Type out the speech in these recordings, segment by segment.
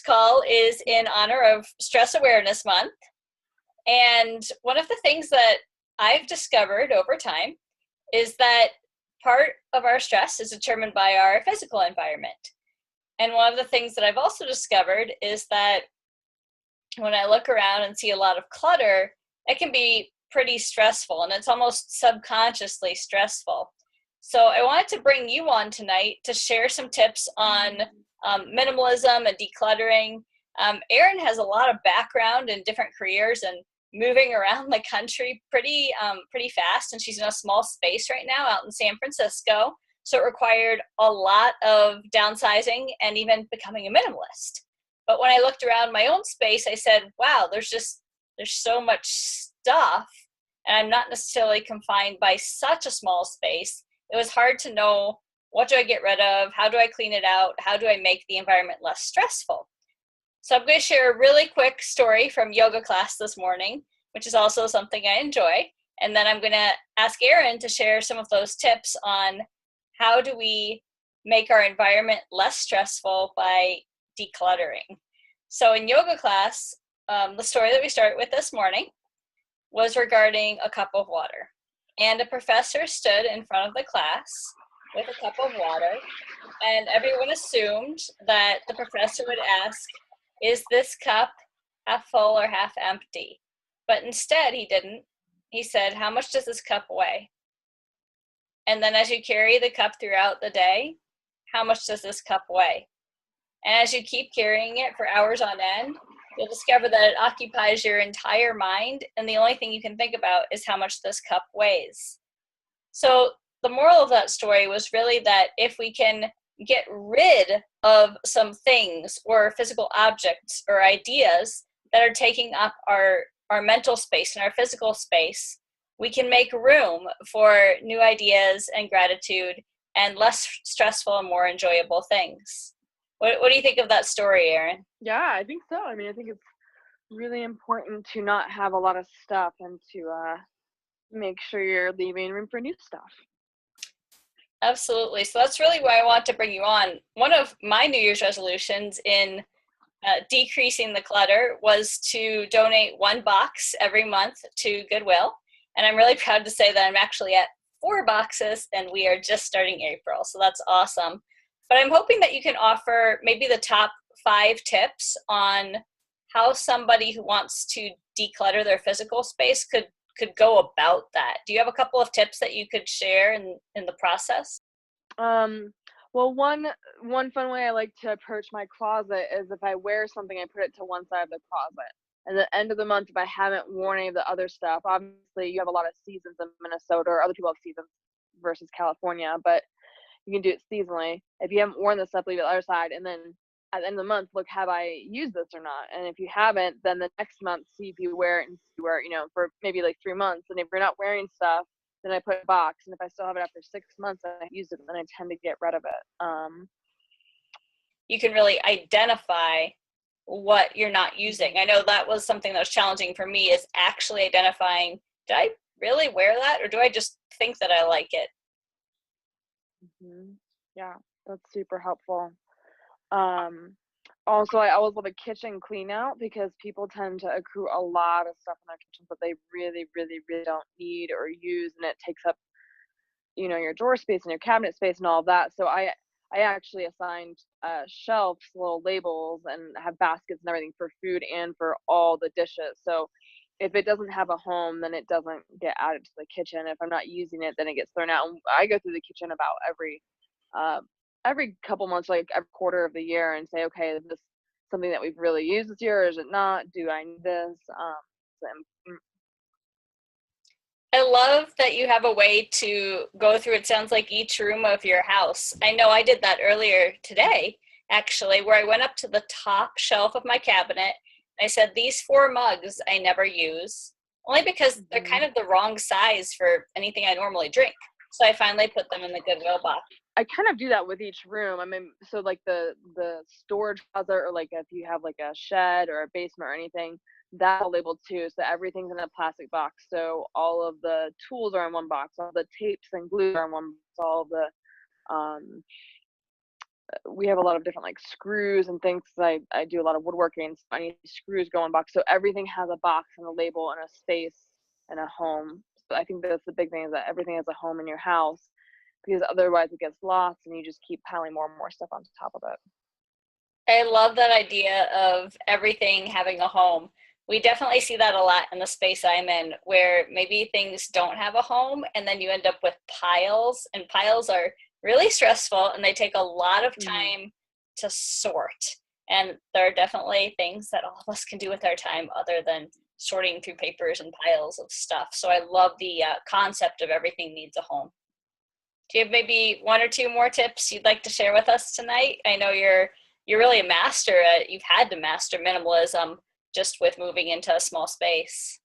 call is in honor of Stress Awareness Month. And one of the things that I've discovered over time is that part of our stress is determined by our physical environment. And one of the things that I've also discovered is that when I look around and see a lot of clutter, it can be pretty stressful, and it's almost subconsciously stressful. So I wanted to bring you on tonight to share some tips on minimalism and decluttering. Erinn has a lot of background in different careers and moving around the country pretty fast, and she's in a small space right now out in San Francisco. So it required a lot of downsizing and even becoming a minimalist. But when I looked around my own space, I said, wow, there's so much stuff, and I'm not necessarily confined by such a small space. It was hard to know, what do I get rid of? How do I clean it out? How do I make the environment less stressful? So I'm going to share a really quick story from yoga class this morning, which is also something I enjoy. And then I'm going to ask Erinn to share some of those tips on how do we make our environment less stressful by decluttering. So in yoga class, the story that we started with this morning was regarding a cup of water. And a professor stood in front of the class with a cup of water, and everyone assumed that the professor would ask, is this cup half full or half empty? But instead he didn't. He said, how much does this cup weigh? And then as you carry the cup throughout the day, how much does this cup weigh? And as you keep carrying it for hours on end, you'll discover that it occupies your entire mind, and the only thing you can think about is how much this cup weighs. So the moral of that story was really that if we can get rid of some things or physical objects or ideas that are taking up our mental space and our physical space, we can make room for new ideas and gratitude and less stressful and more enjoyable things. What do you think of that story, Erinn? Yeah, I think so. I mean, I think it's really important to not have a lot of stuff and to make sure you're leaving room for new stuff. Absolutely. So that's really why I want to bring you on. One of my New Year's resolutions in decreasing the clutter was to donate one box every month to Goodwill. And I'm really proud to say that I'm actually at 4 boxes, and we are just starting April. So that's awesome. But I'm hoping that you can offer maybe the top 5 tips on how somebody who wants to declutter their physical space could go about that. Do you have a couple of tips that you could share in the process? Well, one fun way I like to approach my closet is if I wear something, I put it to one side of the closet. And at the end of the month, if I haven't worn any of the other stuff, obviously you have a lot of seasons in Minnesota, or other people have seasons versus California, but you can do it seasonally. If you haven't worn the stuff, leave it on the other side, and then at the end of the month, look, have I used this or not? And if you haven't, then the next month, see if you wear it, and see where, for maybe like 3 months. And if you're not wearing stuff, then I put a box. And if I still have it after 6 months and I used it, then I tend to get rid of it. You can really identify what you're not using. I know that was something that was challenging for me, is actually identifying, did I really wear that, or do I just think that I like it? Mm-hmm. Yeah, that's super helpful. Also, I always love a kitchen clean out, because people tend to accrue a lot of stuff in their kitchens that they really, really, really don't need or use, and it takes up, your drawer space and your cabinet space and all of that. So I actually assigned shelves, little labels, and have baskets and everything for food and for all the dishes. So if it doesn't have a home, then it doesn't get added to the kitchen. If I'm not using it, then it gets thrown out. And I go through the kitchen about every couple months, like every quarter of the year, and say, okay, is this something that we've really used this year, or is it not? Do I need this? I love that you have a way to go through, it sounds like, each room of your house. I know I did that earlier today, actually, where I went up to the top shelf of my cabinet. I said, these 4 mugs I never use, only because they're kind of the wrong size for anything I normally drink. So I finally put them in the Goodwill box. I kind of do that with each room. I mean, so like the storage closet, or like if you have like a shed or a basement or anything, that's all labeled too. So everything's in a plastic box. So all of the tools are in one box. All the tapes and glue are in one box. All the we have a lot of different like screws and things. I do a lot of woodworking, so I need screws go in box. So everything has a box and a label and a space and a home. So I think that's the big thing, is that everything has a home in your house, because otherwise it gets lost and you just keep piling more and more stuff on top of it. I love that idea of everything having a home. We definitely see that a lot in the space I'm in, where maybe things don't have a home and then you end up with piles, and piles are really stressful and they take a lot of Mm-hmm. time to sort. And there are definitely things that all of us can do with our time other than sorting through papers and piles of stuff. So I love the concept of everything needs a home. Do you have maybe one or two more tips you'd like to share with us tonight? I know you're really a master at, you've had to master minimalism just with moving into a small space.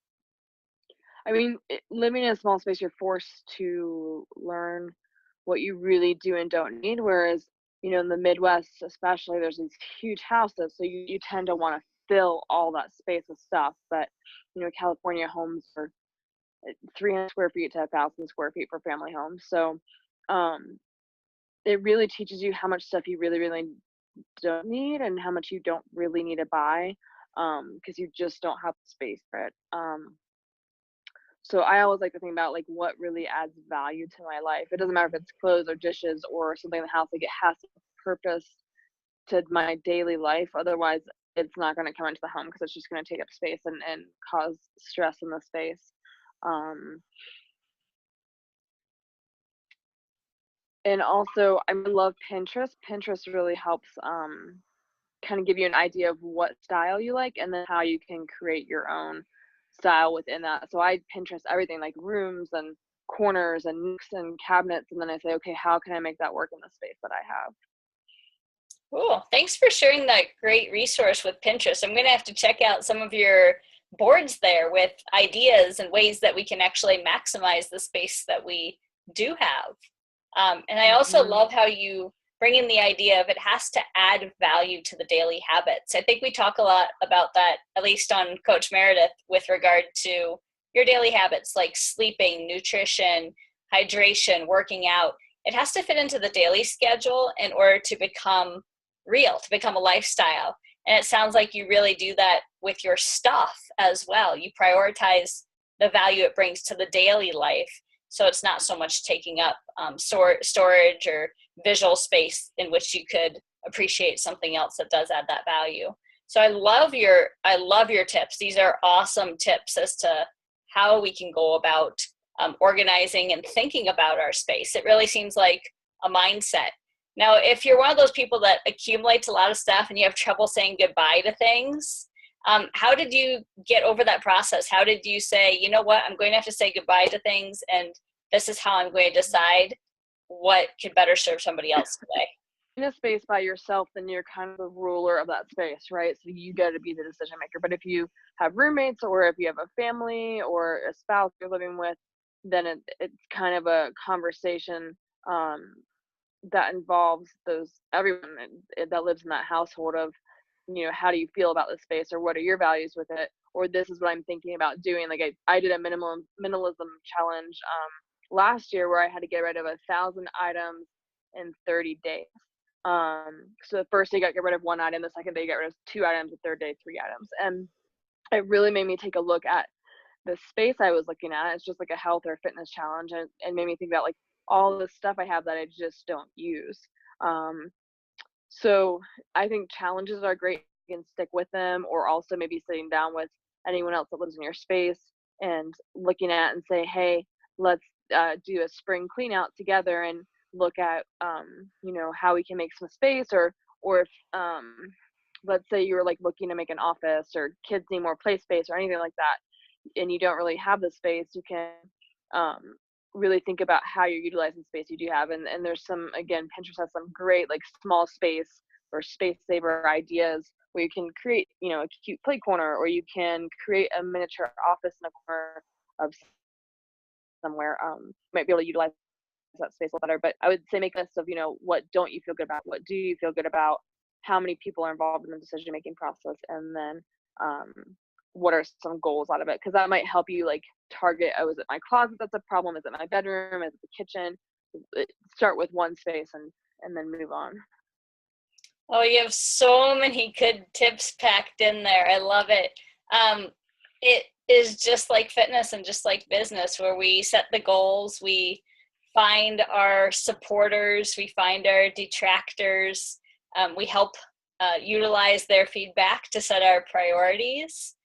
I mean, living in a small space, you're forced to learn what you really do and don't need. Whereas, in the Midwest, especially, there's these huge houses, so you tend to want to fill all that space with stuff. But, California homes are 300 square feet to 1,000 square feet for family homes. So, um, it really teaches you how much stuff you really, really don't need and how much you don't really need to buy, because you just don't have the space for it. So I always like to think about like what really adds value to my life. It doesn't matter if it's clothes or dishes or something in the house. Like it has to have purpose to my daily life. Otherwise, it's not going to come into the home because it's just going to take up space and cause stress in the space. Um, and also, I love Pinterest. Pinterest really helps kind of give you an idea of what style you like and then how you can create your own style within that. So I Pinterest everything like rooms and corners and nooks and cabinets, and then I say, okay, how can I make that work in the space that I have? Cool. Thanks for sharing that great resource with Pinterest. I'm going to have to check out some of your boards there with ideas and ways that we can actually maximize the space that we do have. And I also Hmm. love how you bring in the idea of it has to add value to the daily habits. I think we talk a lot about that, at least on Coach Meredith, with regard to your daily habits like sleeping, nutrition, hydration, working out. It has to fit into the daily schedule in order to become real, to become a lifestyle. And it sounds like you really do that with your stuff as well. You prioritize the value it brings to the daily life, so it's not so much taking up storage or visual space in which you could appreciate something else that does add that value. So I love your tips. These are awesome tips as to how we can go about organizing and thinking about our space. It really seems like a mindset. Now, if you're one of those people that accumulates a lot of stuff and you have trouble saying goodbye to things, how did you get over that process? How did you say, you know what, I'm going to have to say goodbye to things, and this is how I'm going to decide what could better serve somebody else today? In a space by yourself, then you're kind of the ruler of that space, right? So you got to be the decision maker. But if you have roommates or if you have a family or a spouse you're living with, then it's kind of a conversation um, that involves those everyone that lives in that household of, how do you feel about this space, or what are your values with it, or this is what I'm thinking about doing. Like I did a minimalism challenge last year where I had to get rid of 1,000 items in 30 days. So the first day I got rid of one item, the second day I got rid of two items, the third day 3 items, and it really made me take a look at the space I was looking at. It's just like a health or fitness challenge, and made me think about like all the stuff I have that I just don't use. Um, so I think challenges are great. You can stick with them, or also maybe sitting down with anyone else that lives in your space and looking at and say, hey, let's do a spring clean out together and look at, how we can make some space, or if, let's say you were like looking to make an office or kids need more play space or anything like that, and you don't really have the space, you can um, really think about how you're utilizing space you do have. And there's some, again, Pinterest has some great like small space or space saver ideas where you can create, a cute play corner, or you can create a miniature office in a corner of somewhere. Might be able to utilize that space a little better. But I would say make a list of, what don't you feel good about? What do you feel good about? How many people are involved in the decision making process? And then um, what are some goals out of it? Because that might help you like target, oh, is it my closet that's a problem? Is it my bedroom? Is it the kitchen? Start with one space and then move on. Oh, you have so many good tips packed in there. I love it. It is just like fitness and just like business, where we set the goals, we find our supporters, we find our detractors, we help utilize their feedback to set our priorities.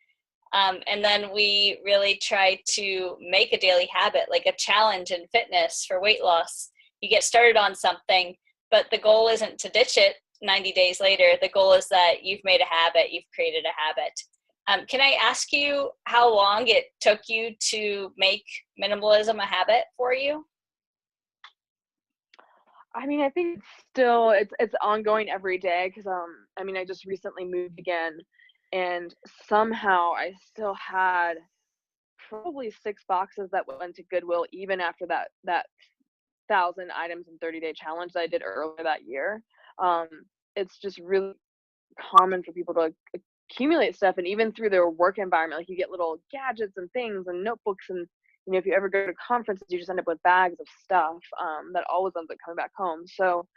And then we really try to make a daily habit, like a challenge in fitness for weight loss. You get started on something, but the goal isn't to ditch it 90 days later. The goal is that you've made a habit, you've created a habit. Can I ask you how long it took you to make minimalism a habit for you? I mean, I think it's ongoing every day because I mean, I just recently moved again, and somehow I still had probably 6 boxes that went to Goodwill even after that 1,000 items in 30-day challenge that I did earlier that year. Um, it's just really common for people to accumulate stuff, and even through their work environment, like, you get little gadgets and things and notebooks, and, if you ever go to conferences, you just end up with bags of stuff, that always ends up coming back home. So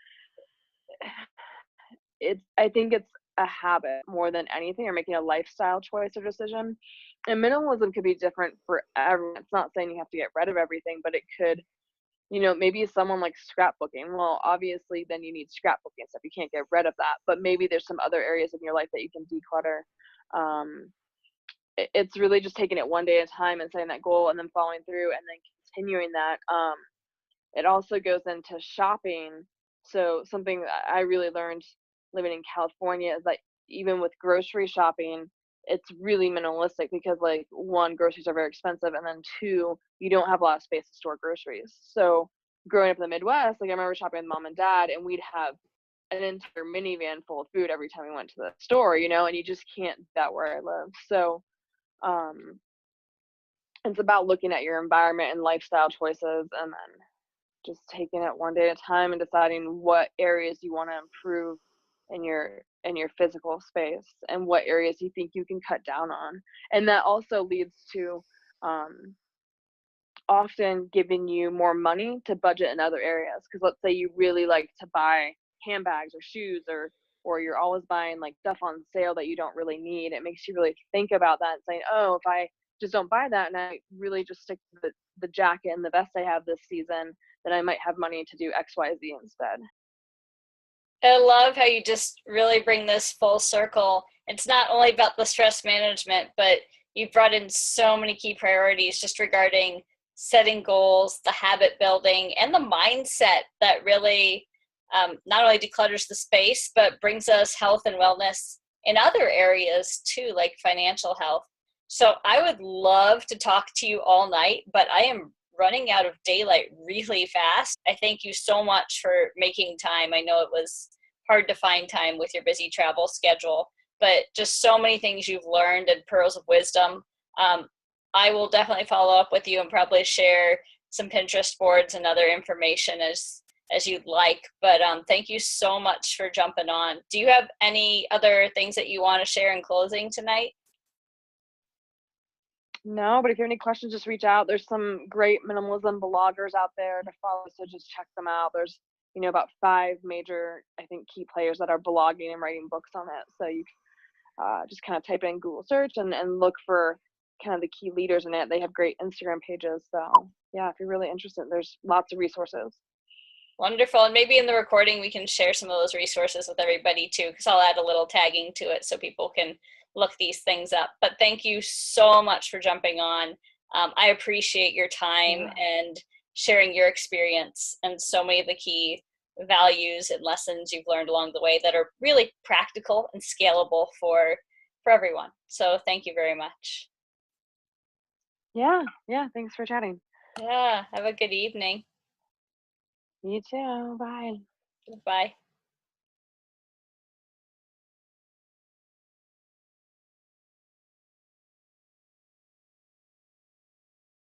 I think it's a habit more than anything, or making a lifestyle choice or decision. And minimalism could be different for everyone. It's not saying you have to get rid of everything, but it could, maybe someone like scrapbooking. Well, obviously, then you need scrapbooking stuff. You can't get rid of that. But maybe there's some other areas of your life that you can declutter. Um, it's really just taking it one day at a time and setting that goal and then following through and then continuing that. It also goes into shopping. So something that I really learned living in California is that even with grocery shopping, it's really minimalistic because, like, one, groceries are very expensive, and then two, you don't have a lot of space to store groceries. So growing up in the Midwest, like, I remember shopping with mom and dad, and we'd have an entire minivan full of food every time we went to the store, and you just can't do that where I live. So um, it's about looking at your environment and lifestyle choices, and then just taking it one day at a time and deciding what areas you want to improve in your physical space and what areas you think you can cut down on. And that also leads to um, often giving you more money to budget in other areas, because let's say you really like to buy handbags or shoes, or you're always buying like stuff on sale that you don't really need. It makes you really think about that and saying, oh, if I just don't buy that and I really just stick to the jacket and the vest I have this season, then I might have money to do XYZ instead. I love how you just really bring this full circle. It's not only about the stress management, but you brought in so many key priorities just regarding setting goals, the habit building, and the mindset that really not only declutters the space, but brings us health and wellness in other areas too, like financial health. So I would love to talk to you all night, but I am running out of daylight really fast. I thank you so much for making time. I know it was hard to find time with your busy travel schedule, but just so many things you've learned and pearls of wisdom. Um, I will definitely follow up with you and probably share some Pinterest boards and other information as you'd like. But thank you so much for jumping on. Do you have any other things that you want to share in closing tonight? No, but if you have any questions, just reach out. There's some great minimalism bloggers out there to follow, so just check them out. There's, about 5 major, I think, key players that are blogging and writing books on it. So you just kind of type in Google search and look for kind of the key leaders in it. They have great Instagram pages. So yeah, if you're really interested, there's lots of resources. Wonderful. And maybe in the recording, we can share some of those resources with everybody too, because I'll add a little tagging to it so people can look these things up. But thank you so much for jumping on. I appreciate your time Yeah. and sharing your experience and so many of the key values and lessons you've learned along the way that are really practical and scalable for everyone. So thank you very much. Yeah. Yeah. Thanks for chatting. Yeah, have a good evening. You too. Bye. Bye.